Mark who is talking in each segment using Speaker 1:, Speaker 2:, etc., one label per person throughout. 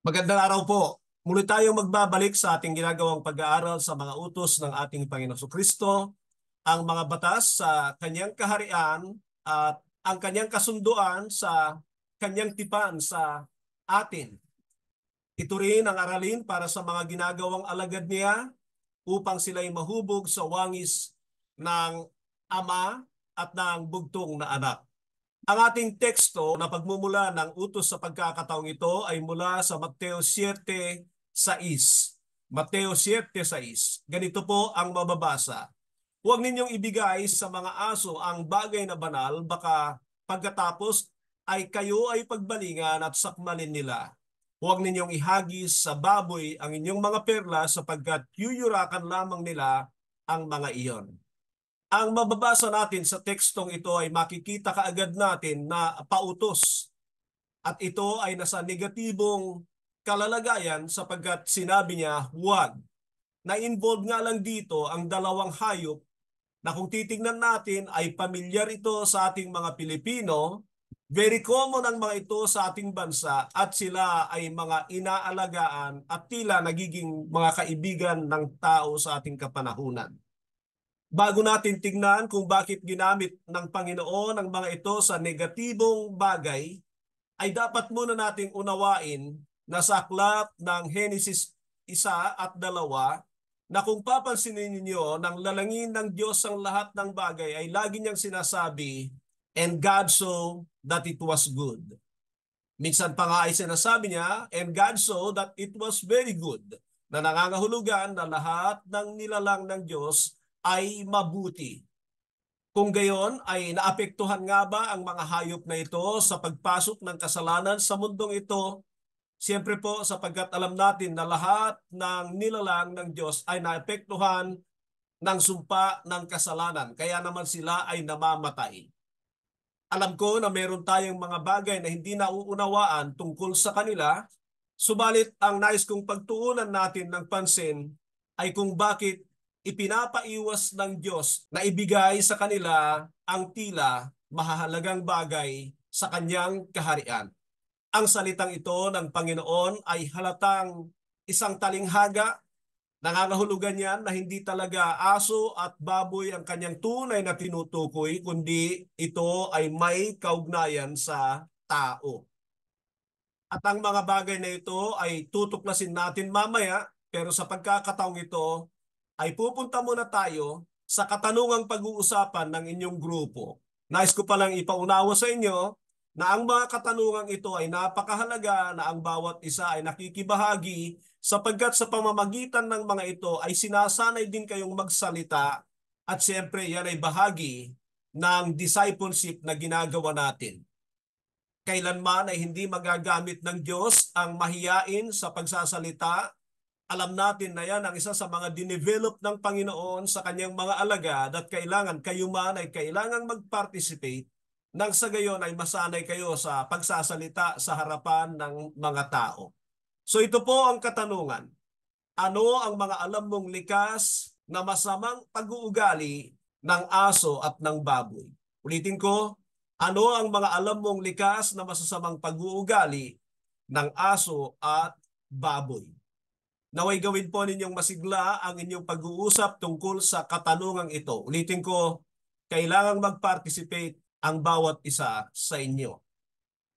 Speaker 1: Magandang araw po. Muli tayong magbabalik sa ating ginagawang pag-aaral sa mga utos ng ating Panginoong Kristo, ang mga batas sa kanyang kaharian at ang kanyang kasunduan sa kanyang tipan sa atin. Ito rin ang aralin para sa mga ginagawang alagad niya upang sila'y mahubog sa wangis ng Ama at ng bugtong na anak. Ang ating teksto na pagmumula ng utos sa pagkakataong ito ay mula sa Mateo 7:6. Mateo 7:6. Ganito po ang mababasa. Huwag ninyong ibigay sa mga aso ang bagay na banal, baka pagkatapos ay kayo ay pagbalingan at sakmalin nila. Huwag ninyong ihagis sa baboy ang inyong mga perla sapagkat yuyurakan lamang nila ang mga iyon. Ang mababasa natin sa tekstong ito ay makikita kaagad natin na pautos at ito ay nasa negatibong kalalagayan sapagkat sinabi niya huwag. Na-involve nga lang dito ang dalawang hayop na kung titingnan natin ay pamilyar ito sa ating mga Pilipino, very common ang mga ito sa ating bansa at sila ay mga inaalagaan at tila nagiging mga kaibigan ng tao sa ating kapanahunan. Bago natin tingnan kung bakit ginamit ng Panginoon ang mga ito sa negatibong bagay, ay dapat muna nating unawain na sa aklat ng Henesis 1 at 2 na kung papansinin ninyo ng lalangin ng Diyos ang lahat ng bagay ay lagi niyang sinasabi, and God saw that it was good. Minsan pa nga ay sinasabi niya, and God saw that it was very good, na nangangahulugan na lahat ng nilalang ng Diyos ay mabuti. Kung gayon ay naapektuhan nga ba ang mga hayop na ito sa pagpasok ng kasalanan sa mundong ito? Siyempre po sapagkat alam natin na lahat ng nilalang ng Diyos ay naapektuhan ng sumpa ng kasalanan. Kaya naman sila ay namamatay. Alam ko na meron tayong mga bagay na hindi nauunawaan tungkol sa kanila, subalit ang nais kong pagtuunan natin ng pansin ay kung bakit ipinapaiwas ng Diyos na ibigay sa kanila ang tila mahahalagang bagay sa kanyang kaharian. Ang salitang ito ng Panginoon ay halatang isang talinghaga. Nangangahulugan yan na hindi talaga aso at baboy ang kanyang tunay na tinutukoy, kundi ito ay may kaugnayan sa tao. At ang mga bagay na ito ay tutuklasin natin mamaya, pero sa pagkakataong ito ay pupunta muna tayo sa katanungang pag-uusapan ng inyong grupo. Nais ko palang ipaunawa sa inyo na ang mga katanungang ito ay napakahalaga na ang bawat isa ay nakikibahagi sapagkat sa pamamagitan ng mga ito ay sinasanay din kayong magsalita at siyempre yan ay bahagi ng discipleship na ginagawa natin. Kailanman ay hindi magagamit ng Diyos ang mahiyain sa pagsasalita. Alam natin na yan ang isa sa mga dinevelop ng Panginoon sa kanyang mga alagad at kailangan kayo man ay kailangang mag-participate nang sa gayon ay masanay kayo sa pagsasalita sa harapan ng mga tao. So ito po ang katanungan. Ano ang mga alam mong likas na masamang pag-uugali ng aso at ng baboy? Ulitin ko, ano ang mga alam mong likas na masasamang pag-uugali ng aso at baboy? Naway gawin po ninyong masigla ang inyong pag-uusap tungkol sa katanungang ito. Ulitin ko, kailangang mag-participate ang bawat isa sa inyo.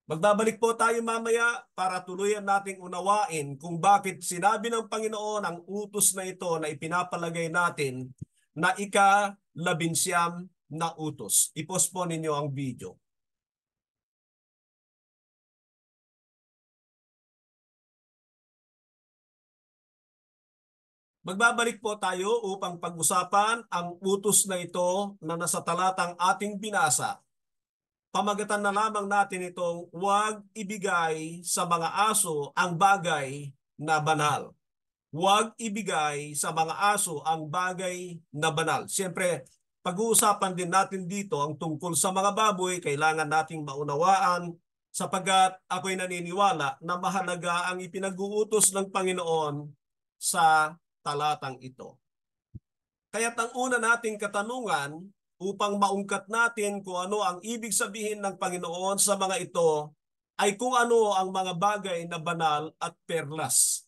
Speaker 1: Magbabalik po tayo mamaya para tuluyan nating unawain kung bakit sinabi ng Panginoon ang utos na ito na ipinapalagay natin na ika-19 na utos. I-pause po ninyo ang video. Magbabalik po tayo upang pag-usapan ang utos na ito na nasa talatang ating binasa. Pamagatan na lamang natin itong huwag ibigay sa mga aso ang bagay na banal. Huwag ibigay sa mga aso ang bagay na banal. Siyempre, pag-uusapan din natin dito ang tungkol sa mga baboy, kailangan nating maunawaan sapagkat ako'y naniniwala na mahalaga ang ipinag-uutos ng Panginoon sa talatang ito. Kaya't ang una nating katanungan upang maungkat natin kung ano ang ibig sabihin ng Panginoon sa mga ito ay kung ano ang mga bagay na banal at perlas.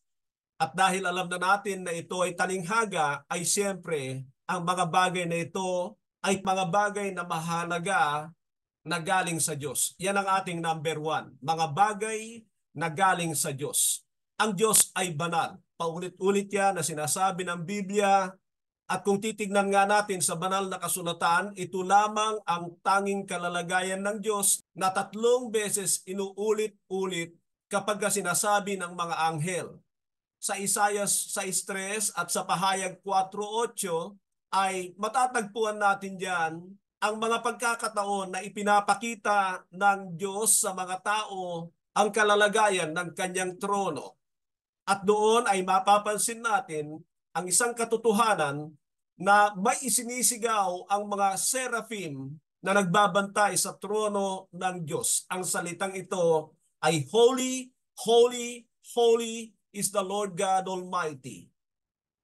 Speaker 1: At dahil alam na natin na ito ay talinghaga, ay siyempre ang mga bagay na ito ay mga bagay na mahalaga na galing sa Diyos. Yan ang ating number one. Mga bagay na galing sa Diyos. Ang Diyos ay banal. Paulit-ulit yan na sinasabi ng Biblia. At kung titignan nga natin sa banal na kasulatan, ito lamang ang tanging kalalagayan ng Diyos na 3 beses inuulit-ulit kapag sinasabi ng mga anghel. Sa Isaiah 6:3 at sa Pahayag 4:8 ay matatagpuan natin diyan ang mga pagkakataon na ipinapakita ng Diyos sa mga tao ang kalalagayan ng kanyang trono. At doon ay mapapansin natin ang isang katotohanan na may isinisigaw ang mga seraphim na nagbabantay sa trono ng Diyos. Ang salitang ito ay Holy, Holy, Holy is the Lord God Almighty.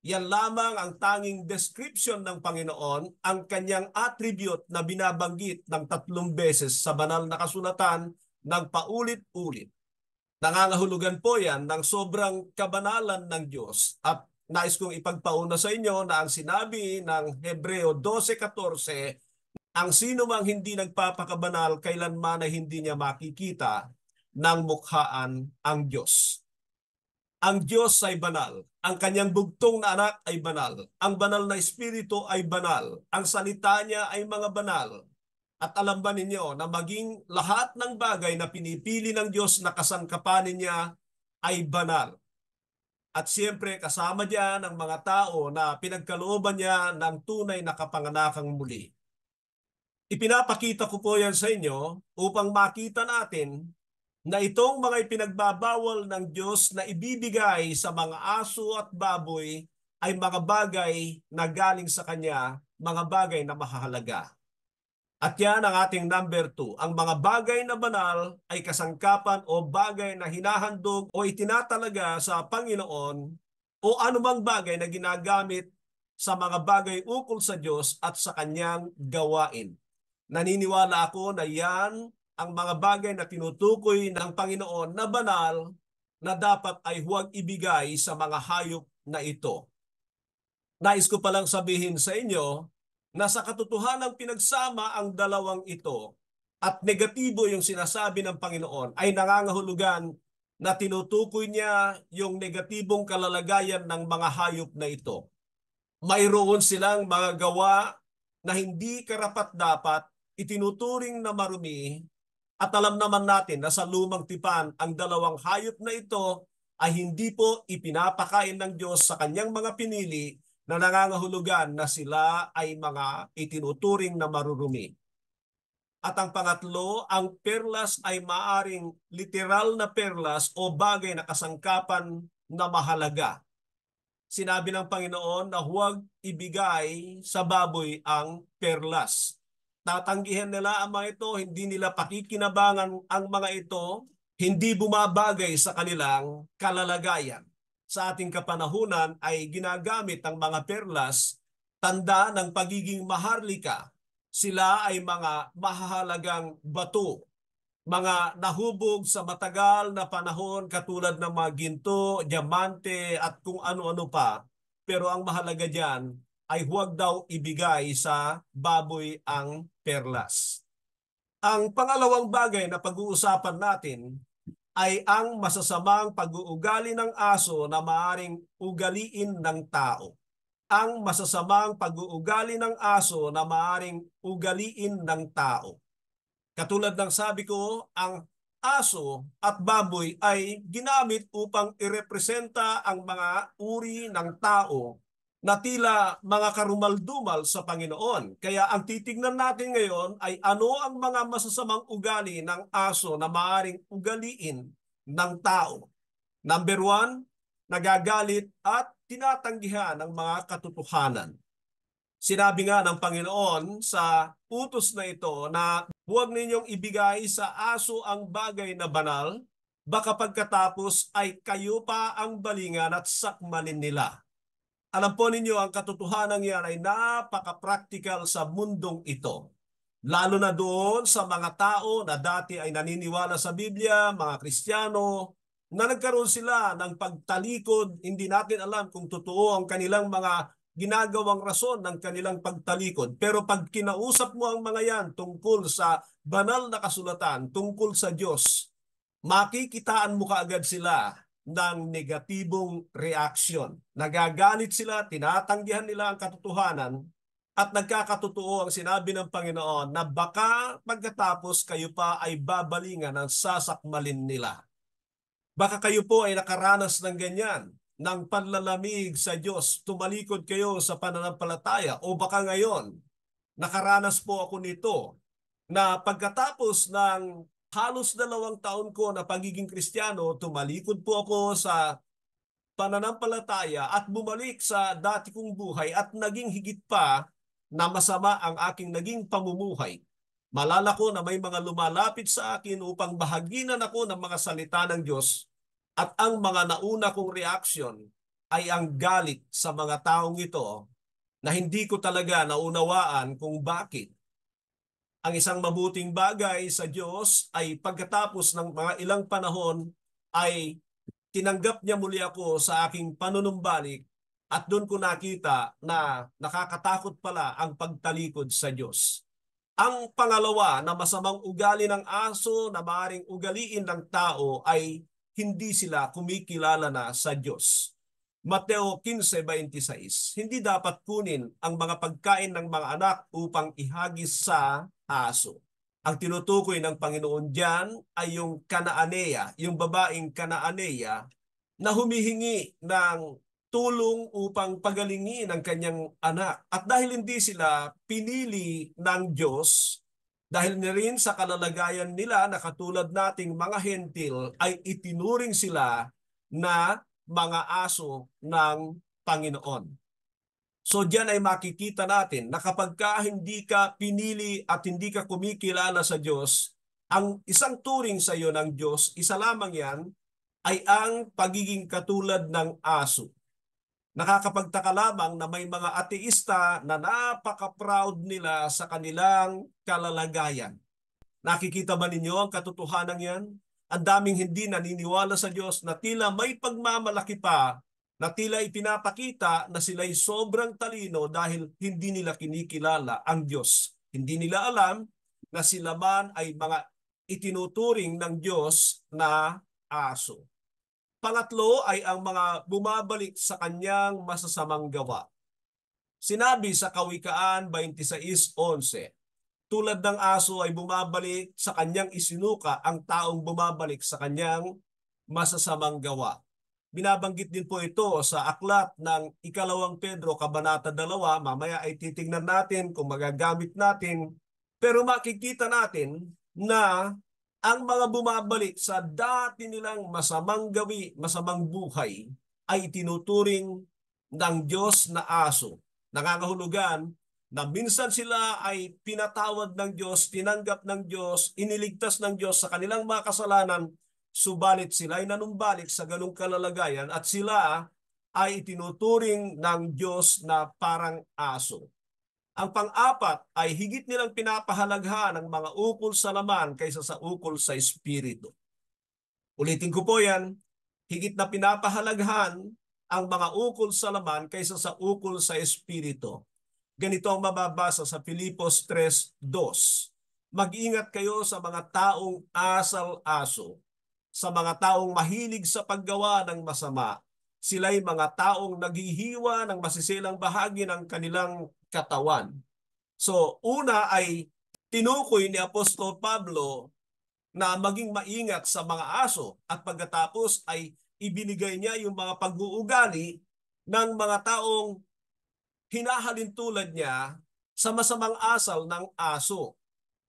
Speaker 1: Yan lamang ang tanging description ng Panginoon, ang kanyang attribute na binabanggit ng 3 beses sa banal na kasulatan ng paulit-ulit. Nangangahulugan po yan ng sobrang kabanalan ng Diyos. At nais kong ipagpauna sa inyo na ang sinabi ng Hebreo 12:14, ang sino mang hindi nagpapakabanal, kailanman ay hindi niya makikita ng mukhaan ang Diyos. Ang Diyos ay banal. Ang kanyang bugtong na anak ay banal. Ang banal na espiritu ay banal. Ang salita niya ay mga banal. At alam ba ninyo na maging lahat ng bagay na pinipili ng Diyos na kasangkapanin niya ay banal. At siyempre kasama diyan ang mga tao na pinagkalooban niya ng tunay na kapanganakang muli. Ipinapakita ko po yan sa inyo upang makita natin na itong mga ipinagbabawal ng Diyos na ibibigay sa mga aso at baboy ay mga bagay na galing sa Kanya, mga bagay na mahalaga. At yan ang ating number 2. Ang mga bagay na banal ay kasangkapan o bagay na hinahandog o itinatalaga sa Panginoon o anumang bagay na ginagamit sa mga bagay ukol sa Diyos at sa Kanyang gawain. Naniniwala ako na yan ang mga bagay na tinutukoy ng Panginoon na banal na dapat ay huwag ibigay sa mga hayop na ito. Nais ko palang sabihin sa inyo na sa katotohanang pinagsama ang dalawang ito at negatibo yung sinasabi ng Panginoon ay nangangahulugan na tinutukoy niya yung negatibong kalalagayan ng mga hayop na ito. Mayroon silang mga gawa na hindi karapat-dapat, itinuturing na marumi, at alam naman natin na sa lumang tipan ang dalawang hayop na ito ay hindi po ipinapakain ng Diyos sa kanyang mga pinili na nangangahulugan na sila ay mga itinuturing na marurumi. At ang pangatlo, ang perlas ay maaring literal na perlas o bagay na kasangkapan na mahalaga. Sinabi ng Panginoon na huwag ibigay sa baboy ang perlas. Tatanggihan nila ang mga ito, hindi nila pakikinabangan ang mga ito, hindi bumabagay sa kanilang kalalagayan. Sa ating kapanahunan ay ginagamit ang mga perlas, tanda ng pagiging maharlika. Sila ay mga mahahalagang bato, mga nahubog sa matagal na panahon katulad ng mga ginto, diamante at kung ano-ano pa. Pero ang mahalaga diyan ay huwag daw ibigay sa baboy ang perlas. Ang pangalawang bagay na pag-uusapan natin ay ang masasamang pag-uugali ng aso na maaring ugaliin ng tao. Ang masasamang pag-uugali ng aso na maaring ugaliin ng tao. Katulad ng sabi ko, ang aso at baboy ay ginamit upang irepresenta ang mga uri ng tao na tila mga karumaldumal sa Panginoon. Kaya ang titignan natin ngayon ay ano ang mga masasamang ugali ng aso na maaaring ugaliin ng tao. Number 1, nagagalit at tinatanggihan ang mga katotohanan. Sinabi nga ng Panginoon sa utos na ito na huwag ninyong ibigay sa aso ang bagay na banal, baka pagkatapos ay kayo pa ang balingan at sakmalin nila. Alam po ninyo, ang katotohanan yan ay napaka-practical sa mundong ito. Lalo na doon sa mga tao na dati ay naniniwala sa Biblia, mga Kristiyano, na nagkaroon sila ng pagtalikod, hindi natin alam kung totoo ang kanilang mga ginagawang rason ng kanilang pagtalikod. Pero pag kinausap mo ang mga yan tungkol sa banal na kasulatan, tungkol sa Diyos, makikitaan mo kaagad sila ng negatibong reaksyon. Nagagalit sila, tinatanggihan nila ang katotohanan, at nagkakatotoo ang sinabi ng Panginoon na baka pagkatapos kayo pa ay babalingan ng sasakmalin nila. Baka kayo po ay nakaranas ng ganyan, ng panlalamig sa Diyos, tumalikod kayo sa pananampalataya, o baka ngayon, nakaranas po ako nito, na pagkatapos ng halos 2 taon ko na pagiging Kristiyano, tumalikod po ako sa pananampalataya at bumalik sa dati kong buhay at naging higit pa na masama ang aking naging pamumuhay. Malala ko na may mga lumalapit sa akin upang bahaginan ako ng mga salita ng Diyos, at ang mga nauna kong reaksyon ay ang galit sa mga taong ito na hindi ko talaga naunawaan kung bakit. Ang isang mabuting bagay sa Diyos ay pagkatapos ng mga ilang panahon ay tinanggap niya muli ako sa aking panunumbalik, at doon ko nakita na nakakatakot pala ang pagtalikod sa Diyos. Ang pangalawa na masamang ugali ng aso na maaaring ugaliin ng tao ay hindi sila kumikilala na sa Diyos. Mateo 15:26, hindi dapat kunin ang mga pagkain ng mga anak upang ihagis sa aso. Ang tinutukoy ng Panginoon diyan ay yung Kanaaneya, yung babaeng Kanaaneya na humihingi ng tulong upang pagalingin ang kanyang anak. At dahil hindi sila pinili ng Diyos, dahil na rin sa kalalagayan nila na katulad nating mga hentil, ay itinuring sila na mga aso ng Panginoon. So diyan ay makikita natin na kapag hindi ka pinili at hindi ka kumikilala sa Diyos, ang isang turing sa iyo ng Diyos, isa lamang yan, ay ang pagiging katulad ng aso. Nakakapagtaka lamang na may mga ateista na napaka-proud nila sa kanilang kalalagayan. Nakikita ba ninyo ang katotohanan yan? Ang daming hindi naniniwala sa Diyos na tila may pagmamalaki pa, na tila ipinapakita na sila'y sobrang talino dahil hindi nila kinikilala ang Diyos. Hindi nila alam na sila man ay mga itinuturing ng Diyos na aso. Pangatlo ay ang mga bumabalik sa kanyang masasamang gawa. Sinabi sa Kawikaan 26:11, tulad ng aso ay bumabalik sa kanyang isinuka ang taong bumabalik sa kanyang masasamang gawa. Binabanggit din po ito sa aklat ng 2 Pedro Kabanata 2. Mamaya ay titingnan natin kung magagamit natin. Pero makikita natin na ang mga bumabalik sa dati nilang masamang gawi, masamang buhay, ay tinuturing ng Diyos na aso. Nangangahulugan na minsan sila ay pinatawad ng Diyos, tinanggap ng Diyos, iniligtas ng Diyos sa kanilang mga kasalanan, subalit sila ay nanumbalik sa ganung kalalagayan at sila ay itinuturing ng Diyos na parang aso. Ang pang-apat ay higit nilang pinapahalaghan ang mga ukol sa laman kaysa sa ukol sa espiritu. Ulitin ko po yan, higit na pinapahalaghan ang mga ukol sa laman kaysa sa ukol sa espiritu. Ganito ang mababasa sa Filipos 3:2. Mag-ingat kayo sa mga taong asal-aso, sa mga taong mahilig sa paggawa ng masama. Sila'y mga taong naghihiwa ng masisilang bahagi ng kanilang katawan. So, una ay tinukoy ni Apostol Pablo na maging maingat sa mga aso, at pagkatapos ay ibinigay niya yung mga pag-uugali ng mga taong hinahalin tulad niya sa masamang asal ng aso.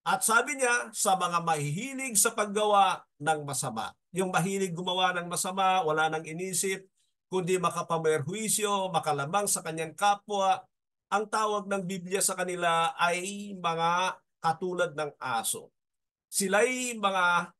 Speaker 1: At sabi niya, sa mga mahihilig sa paggawa ng masama. Yung mahilig gumawa ng masama, wala nang inisip, kundi makapamerhuisyo, makalamang sa kanyang kapwa. Ang tawag ng Biblia sa kanila ay mga katulad ng aso. Sila'y mga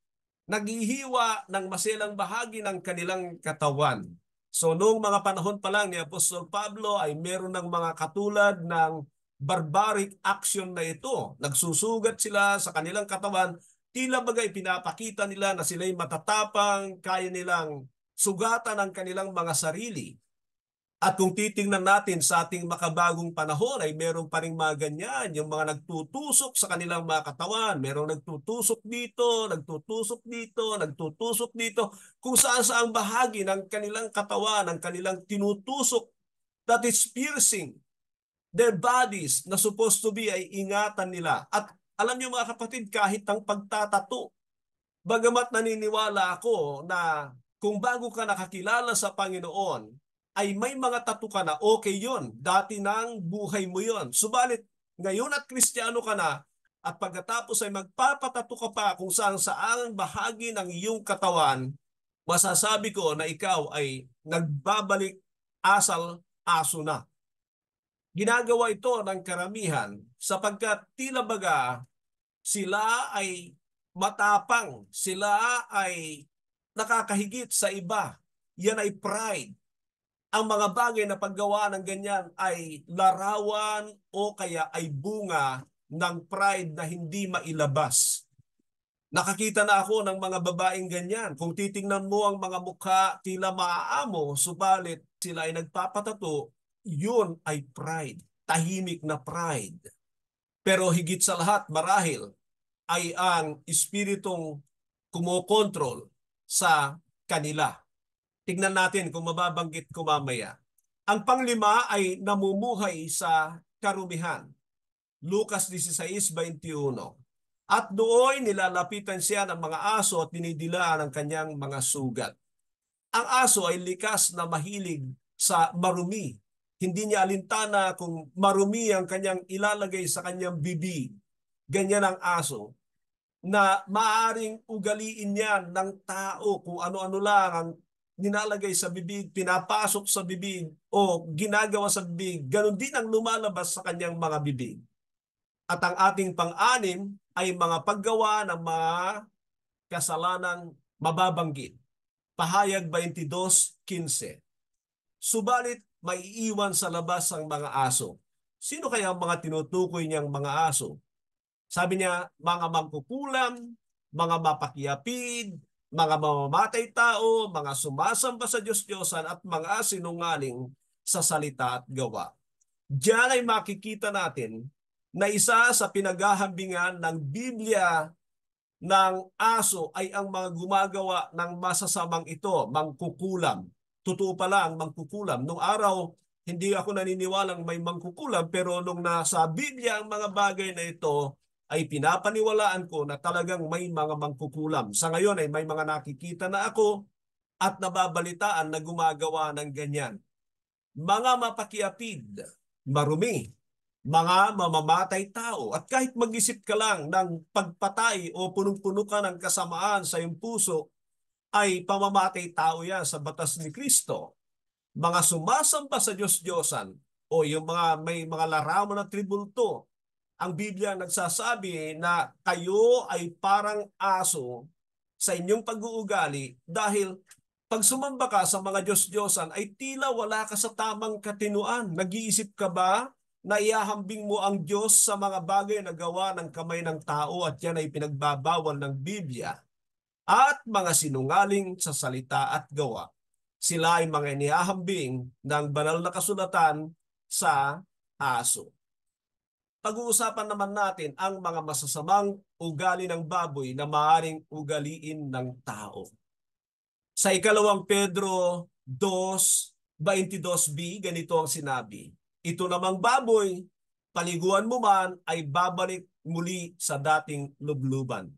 Speaker 1: naghihiwa ng maselang bahagi ng kanilang katawan. So noong mga panahon pa lang ni Apostol Pablo ay meron ng mga katulad ng barbaric action na ito. Nagsusugat sila sa kanilang katawan, tila bagay pinapakita nila na sila'y matatapang, kaya nilang sugatan ang kanilang mga sarili. At kung titingnan natin sa ating makabagong panahon ay meron pa rin mga ganyan, yung mga nagtutusok sa kanilang mga katawan, merong nagtutusok dito, nagtutusok dito, nagtutusok dito, kung saan saang bahagi ng kanilang katawan, ng kanilang tinutusok that is piercing their bodies na supposed to be ay ingatan nila. At alam niyo mga kapatid, kahit ang pagtatato, bagamat naniniwala ako na kung bago ka nakakilala sa Panginoon, ay may mga tattoo ka na, okay yon. Dati nang buhay mo yon. Subalit, ngayon at Kristiyano ka na, at pagkatapos ay magpapatato ka pa kung saan saang bahagi ng iyong katawan, masasabi ko na ikaw ay nagbabalik asal aso na. Ginagawa ito ng karamihan sapagkat tila baga sila ay matapang, sila ay nakakahigit sa iba. Yan ay pride. Ang mga bagay na paggawa ng ganyan ay larawan o kaya ay bunga ng pride na hindi mailabas. Nakakita na ako ng mga babaeng ganyan. Kung titingnan mo ang mga mukha, tila maaamo, subalit sila ay nagpapatato, yun ay pride. Tahimik na pride. Pero higit sa lahat, marahil, ay ang espiritong kumokontrol sa kanila. Tignan natin kung mababanggit ko mamaya. Ang panglima ay namumuhay sa karumihan. Lucas 16:21. At doon nilalapitan siya ng mga aso at dinidilaan ang kanyang mga sugat. Ang aso ay likas na mahilig sa marumi. Hindi niya alintana kung marumi ang kanyang ilalagay sa kanyang bibig. Ganyan ang aso na maaaring ugaliin niya ng tao kung ano-ano lang ang nilalagay sa bibig, pinapasok sa bibig o ginagawa sa bibig. Ganon din ang lumalabas sa kanyang mga bibig. At ang ating pang-anim ay mga paggawa ng mga kasalanang mababanggit. Pahayag 22:15. Subalit maiiwan sa labas ang mga aso. Sino kaya ang mga tinutukoy niyang mga aso? Sabi niya, mga mangkukulam, mga mapakiapid, mga mamamatay tao, mga sumasamba sa Diyos-Diyosan at mga sinungaling sa salita at gawa. Diyan ay makikita natin na isa sa pinaghahambingan ng Biblia ng aso ay ang mga gumagawa ng masasamang ito, mangkukulam. Totoo pala ang mangkukulam. Nung araw, hindi ako naniniwalang may mangkukulam, pero nung nasa Biblia ang mga bagay na ito, ay pinapaniwalaan ko na talagang may mga mangkukulam. Sa ngayon ay may mga nakikita na ako at nababalitaan na gumagawa ng ganyan. Mga mapakiapid, marumi, mga mamamatay tao. At kahit mag-isip ka lang ng pagpatay o punong-puno ka ng kasamaan sa iyong puso, ay pamamatay tao yan sa batas ni Kristo. Mga sumasamba sa Diyos-Diyosan o yung mga may mga larawan na tribulto, ang Biblia nagsasabi na kayo ay parang aso sa inyong pag-uugali dahil pag sumamba ka sa mga Diyos-Diyosan ay tila wala ka sa tamang katinuan. Nag-iisip ka ba na iahambing mo ang Diyos sa mga bagay na gawa ng kamay ng tao at yan ay pinagbabawal ng Biblia? At mga sinungaling sa salita at gawa. Sila ay mga inihahambing ng banal na kasulatan sa aso. Pag-uusapan naman natin ang mga masasamang ugali ng baboy na maaaring ugaliin ng tao. Sa ikalawang Pedro 2:22b, ganito ang sinabi. Ito namang baboy, paliguan mo man ay babalik muli sa dating lubluban.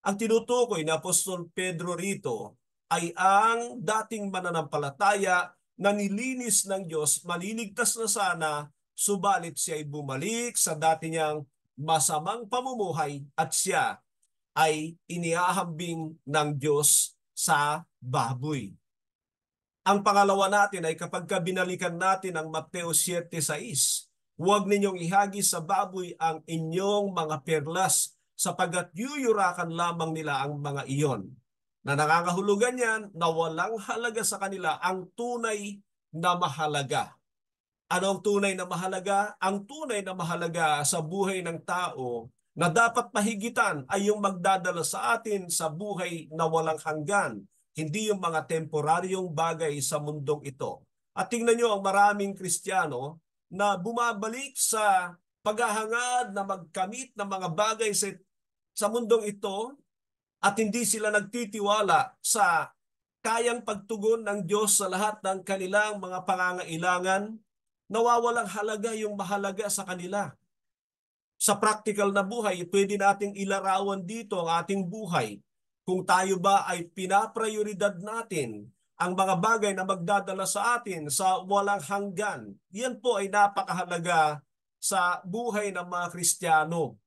Speaker 1: Ang tinutukoy na Apostol Pedro rito ay ang dating mananampalataya na nilinis ng Diyos, maliligtas na sana, subalit siya ay bumalik sa dati niyang masamang pamumuhay at siya ay iniahambing ng Diyos sa baboy. Ang pangalawa natin ay kapag binalikan natin ang Mateo 7:6, huwag ninyong ihagis sa baboy ang inyong mga perlas sapagkat yuyurakan lamang nila ang mga iyon. Na nangangahulugan yan na walang halaga sa kanila ang tunay na mahalaga. Ano ang tunay na mahalaga? Ang tunay na mahalaga sa buhay ng tao na dapat mahigitan ay yung magdadala sa atin sa buhay na walang hanggan, hindi yung mga temporaryong bagay sa mundong ito. At tingnan nyo ang maraming Kristiyano na bumabalik sa paghahangad na magkamit ng mga bagay sa mundong ito at hindi sila nagtitiwala sa kayang pagtugon ng Diyos sa lahat ng kanilang mga pangangailangan. Nawawalang halaga yung mahalaga sa kanila. Sa practical na buhay, pwede nating ilarawan dito ang ating buhay. Kung tayo ba ay pinaprioridad natin ang mga bagay na magdadala sa atin sa walang hanggan. Yan po ay napakahalaga sa buhay ng mga Kristiyano.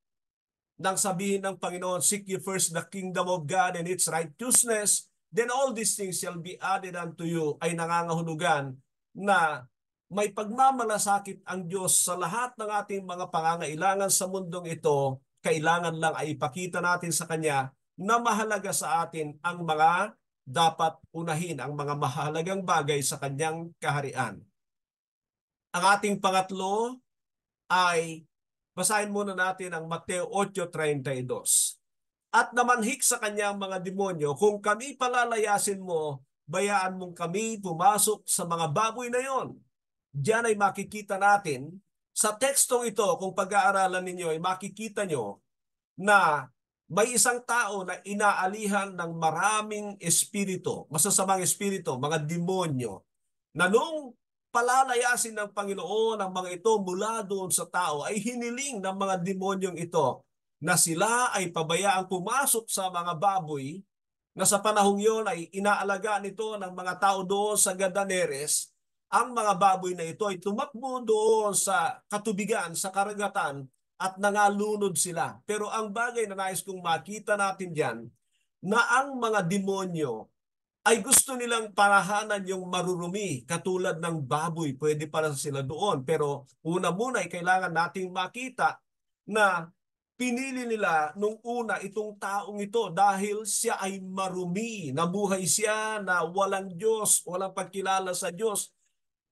Speaker 1: Nang sabihin ng Panginoon, seek ye first the kingdom of God and its righteousness, then all these things shall be added unto you, ay nangangahulugan na may pagmamalasakit ang Diyos sa lahat ng ating mga pangangailangan sa mundong ito. Kailangan lang ay ipakita natin sa Kanya na mahalaga sa atin ang mga dapat unahin, ang mga mahalagang bagay sa Kanyang kaharian. Ang ating pangatlo ay basahin muna natin ang Mateo 8:32. At namanhik sa kanyang mga demonyo, kung kami palalayasin mo, bayaan mong kami pumasok sa mga baboy na yon. Diyan ay makikita natin, sa tekstong ito, kung pag-aaralan ninyo, ay makikita nyo na may isang tao na inaalihan ng maraming espiritu, masasamang espiritu, mga demonyo, na nung palalayasin ng Panginoon ang mga ito mula doon sa tao, ay hiniling ng mga demonyong ito na sila ay pabayaang pumasok sa mga baboy, na sa panahong yon ay inaalaga nito ng mga tao doon sa Gadaneres. Ang mga baboy na ito ay tumakbo doon sa katubigan, sa karagatan, at nangalunod sila. Pero ang bagay na nais kong makita natin diyan, na ang mga demonyo ay gusto nilang parahanan yung marurumi katulad ng baboy. Pwede para sila doon. Pero una muna ay kailangan nating makita na pinili nila nung una itong taong ito dahil siya ay marumi. Nabuhay siya na walang Diyos, walang pagkilala sa Diyos.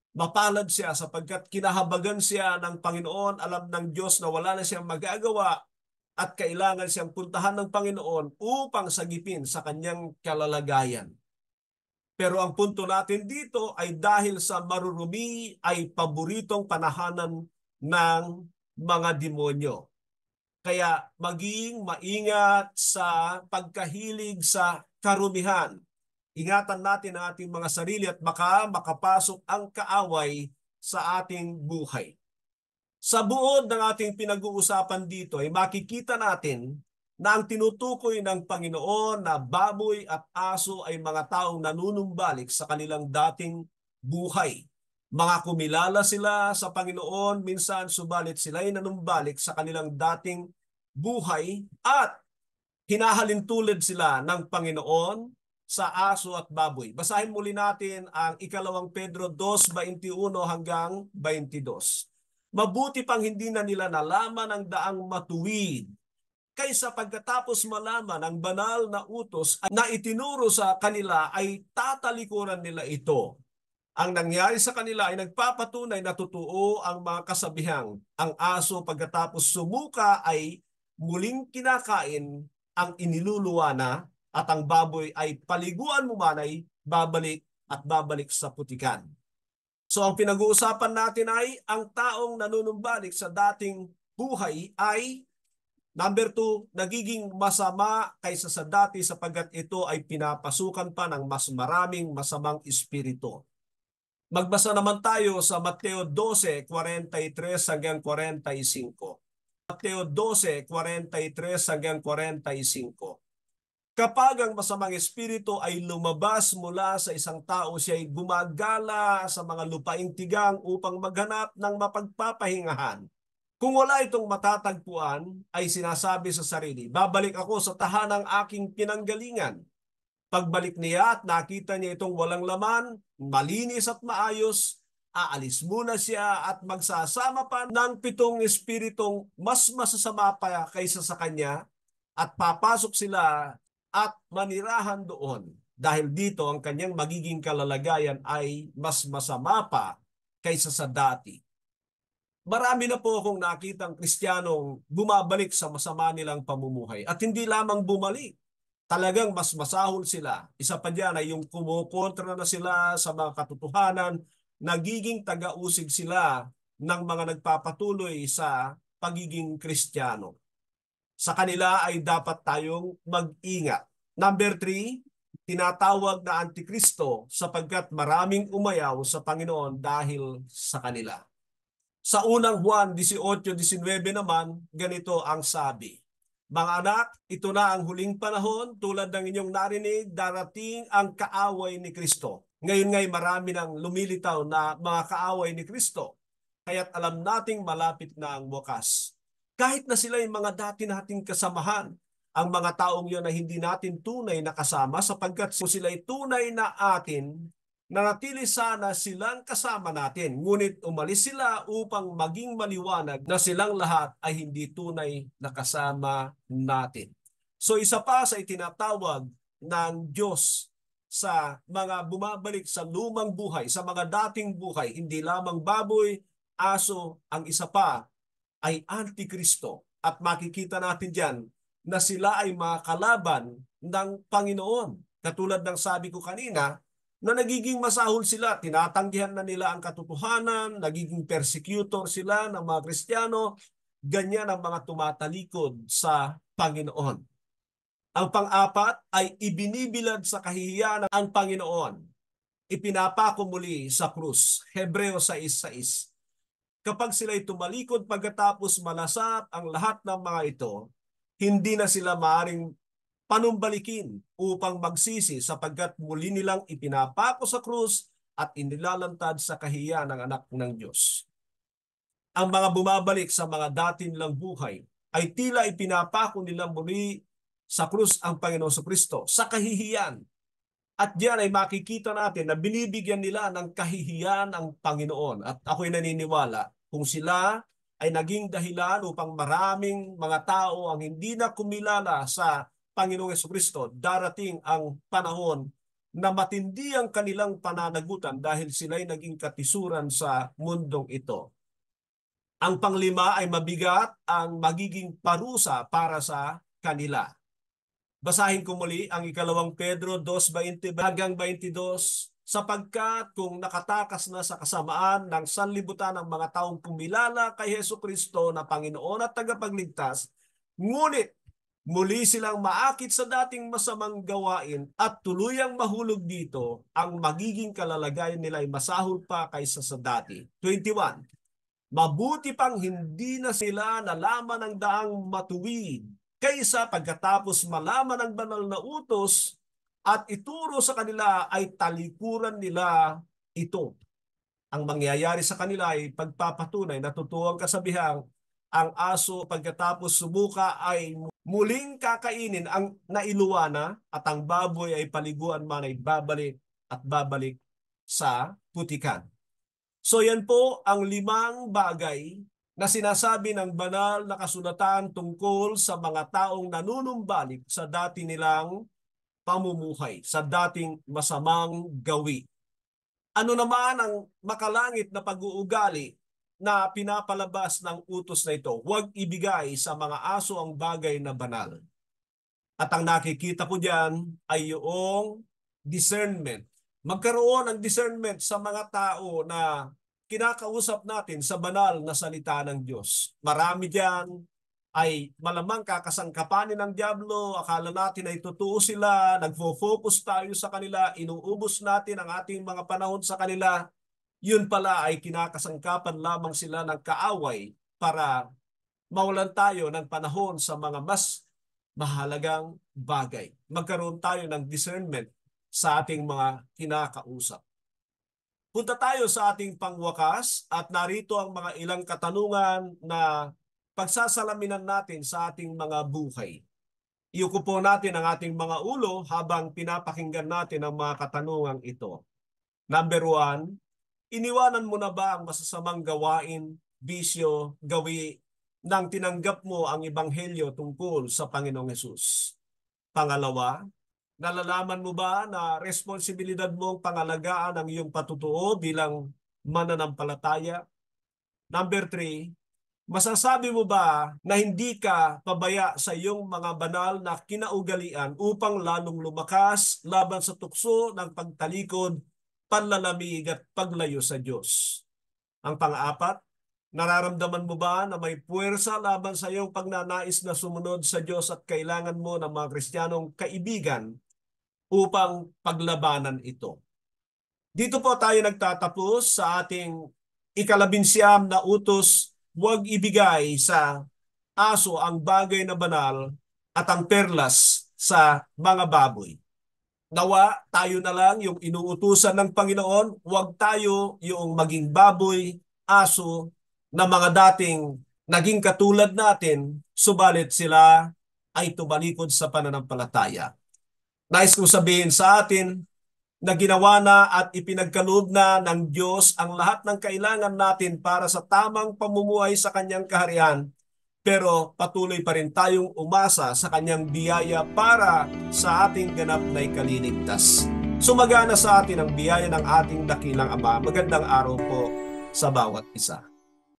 Speaker 1: Mapalad siya sapagkat kinahabagan siya ng Panginoon, alam ng Diyos na wala na siyang magagawa at kailangan siyang puntahan ng Panginoon upang sagipin sa kanyang kalalagayan. Pero ang punto natin dito ay dahil sa marurumi ay paboritong panahanan ng mga demonyo. Kaya maging maingat sa pagkahilig sa karumihan. Ingatan natin ang ating mga sarili at baka makapasok ang kaaway sa ating buhay. Sa buod ng ating pinag-uusapan dito ay makikita natin na ang tinutukoy ng Panginoon na baboy at aso ay mga taong nanunumbalik sa kanilang dating buhay. Mga kumilala sila sa Panginoon minsan, subalit sila ay nanumbalik sa kanilang dating buhay at hinahalintulad sila ng Panginoon sa aso at baboy. Basahin muli natin ang 2 Pedro 2:21 hanggang 22. Mabuti pang hindi na nila nalaman ang daang matuwid, kaysa pagkatapos malaman ang banal na utos na itinuro sa kanila ay tatalikuran nila ito. Ang nangyari sa kanila ay nagpapatunay na totoo ang mga kasabihang, ang aso pagkatapos sumuka ay muling kinakain ang iniluluwa na, at ang baboy ay paliguan mo man ay babalik at babalik sa putikan. So ang pinag-uusapan natin ay ang taong nanunumbalik sa dating buhay ay number 2, nagiging masama kaysa sa dati sapagkat ito ay pinapasukan pa ng mas maraming masamang espiritu. Magbasa naman tayo sa Mateo 12:43 hanggang 45. Mateo 12:43 hanggang 45. Kapag ang masamang espiritu ay lumabas mula sa isang tao, siya ay gumagala sa mga lupaing tigang upang maghanap ng mapagpapahingahan. Kung wala itong matatagpuan, ay sinasabi sa sarili, babalik ako sa tahanang aking pinanggalingan. Pagbalik niya at nakita niya itong walang laman, malinis at maayos, aalis muna siya at magsasama pa ng 7 espiritong mas masasama pa kaysa sa kanya, at papasok sila at manirahan doon. Dahil dito ang kanyang magiging kalalagayan ay mas masama pa kaysa sa dati. Marami na po akong nakitang Kristiyanong bumabalik sa masama nilang pamumuhay. At hindi lamang bumalik, talagang mas masahol sila. Isa pa diyan ay yung kumukontra na sila sa mga katotohanan, nagiging taga-usig sila ng mga nagpapatuloy sa pagiging Kristiyano. Sa kanila ay dapat tayong mag-ingat. Number 3, tinatawag na Antikristo sapagkat maraming umayaw sa Panginoon dahil sa kanila. Sa unang Juan 18:19 naman, ganito ang sabi. Mga anak, ito na ang huling panahon, tulad ng inyong narinig, darating ang kaaway ni Kristo. Ngayon nga'y marami nang lumilitaw na mga kaaway ni Kristo, kaya't alam nating malapit na ang wakas. Kahit na sila yung mga dati nating kasamahan, ang mga taong yun ay hindi natin tunay na kasama sapagkat sila ay tunay na atin, nanatili sana silang kasama natin. Ngunit umalis sila upang maging maliwanag na silang lahat ay hindi tunay na kasama natin. So isa pa sa itinatawag ng Diyos sa mga bumabalik sa lumang buhay, sa mga dating buhay, hindi lamang baboy, aso, ang isa pa ay Antikristo. At makikita natin dyan na sila ay mga kalaban ng Panginoon. Katulad ng sabi ko kanina, na nagiging masahol sila, tinatanggihan na nila ang katotohanan, nagiging persecutor sila ng mga Kristiyano, ganyan ang mga tumatalikod sa Panginoon. Ang pang-apat ay ibinibilad sa kahihiyan ang Panginoon. Ipinapako muli sa krus. Hebreo 6:6. Kapag sila'y tumalikod pagkatapos malasap ang lahat ng mga ito, hindi na sila maaring panumbalikin upang magsisi sapagkat muli nilang ipinapako sa krus at inilalantad sa kahihiyan ng anak ng Diyos. Ang mga bumabalik sa mga dati nilang buhay ay tila ipinapako nilang muli sa krus ang Panginoon Kristo sa kahihiyan. At diyan ay makikita natin na binibigyan nila ng kahihiyan ang Panginoon. At ako'y naniniwala kung sila ay naging dahilan upang maraming mga tao ang hindi na kumilala sa Panginoong Kristo, darating ang panahon na matindi ang kanilang pananagutan dahil sila'y naging katisuran sa mundong ito. Ang panglima ay mabigat ang magiging parusa para sa kanila. Basahin ko muli ang ikalawang Pedro 2:20-22, sapagkat kung nakatakas na sa kasamaan ng sanlibutan ng mga taong kumilala kay Jesucristo na Panginoon at tagapagligtas, ngunit muli silang maakit sa dating masamang gawain at tuluyang mahulog dito, ang magiging kalalagayan nila ay masahol pa kaysa sa dati. 21. Mabuti pang hindi na sila nalaman ang daang matuwid kaysa pagkatapos malaman ang banal na utos at ituro sa kanila ay talikuran nila ito. Ang mangyayari sa kanila ay pagpapatunay, natutuwang kasabihang ang aso pagkatapos subuka ay muling kakainin ang nailuwana at ang baboy ay paliguan man ay babalik at babalik sa putikan. So yan po ang 5 bagay na sinasabi ng banal na kasulatan tungkol sa mga taong nanunumbalik sa dati nilang pamumuhay, sa dating masamang gawi. Ano naman ang makalangit na pag-uugali na pinapalabas ng utos na ito? Huwag ibigay sa mga aso ang bagay na banal. At ang nakikita ko diyan ay yung discernment. Magkaroon ng discernment sa mga tao na kinakausap natin sa banal na salita ng Diyos. Marami diyan ay malamang kakasangkapanin ng dyablo, akala natin ay totoo sila, nagfo-focus tayo sa kanila, inuubos natin ang ating mga panahon sa kanila, yun pala ay kinakasangkapan lamang sila ng kaaway para mawalan tayo ng panahon sa mga mas mahalagang bagay. Magkaroon tayo ng discernment sa ating mga kinakausap. Punta tayo sa ating pangwakas at narito ang mga ilang katanungan na pagsasalamin natin sa ating mga buhay. Iukupo natin ang ating mga ulo habang pinapakinggan natin ang mga katanungang ito. Number 1, iniwanan mo na ba ang masasamang gawain, bisyo, gawi nang tinanggap mo ang ebanghelyo tungkol sa Panginoong Hesus? Pangalawa, nalalaman mo ba na responsibilidad mong pangalagaan ang iyong patutuo bilang mananampalataya? Number 3, masasabi mo ba na hindi ka pabaya sa iyong mga banal na kinaugalian upang lalong lumakas laban sa tukso ng pagtalikod, panlalamig at paglayo sa Diyos? Ang pang-apat, nararamdaman mo ba na may puwersa laban sa iyong pagnanais na sumunod sa Diyos at kailangan mo ng mga Kristiyanong kaibigan upang paglabanan ito? Dito po tayo nagtatapos sa ating ikalabinsyam na utos, huwag ibigay sa aso ang bagay na banal at ang perlas sa mga baboy. Nawa tayo na lang yung inuutusan ng Panginoon, huwag tayo yung maging baboy, aso na mga dating naging katulad natin, subalit sila ay tumalikod sa pananampalataya. Nais kong sabihin sa atin na ginawa na at ipinagkaloob na ng Diyos ang lahat ng kailangan natin para sa tamang pamumuhay sa Kanyang kaharian, pero patuloy pa rin tayong umasa sa Kanyang biyaya para sa ating ganap na ikaliligtas. Sumagana sa atin ang biyaya ng ating dakilang Ama. Magandang araw po sa bawat isa.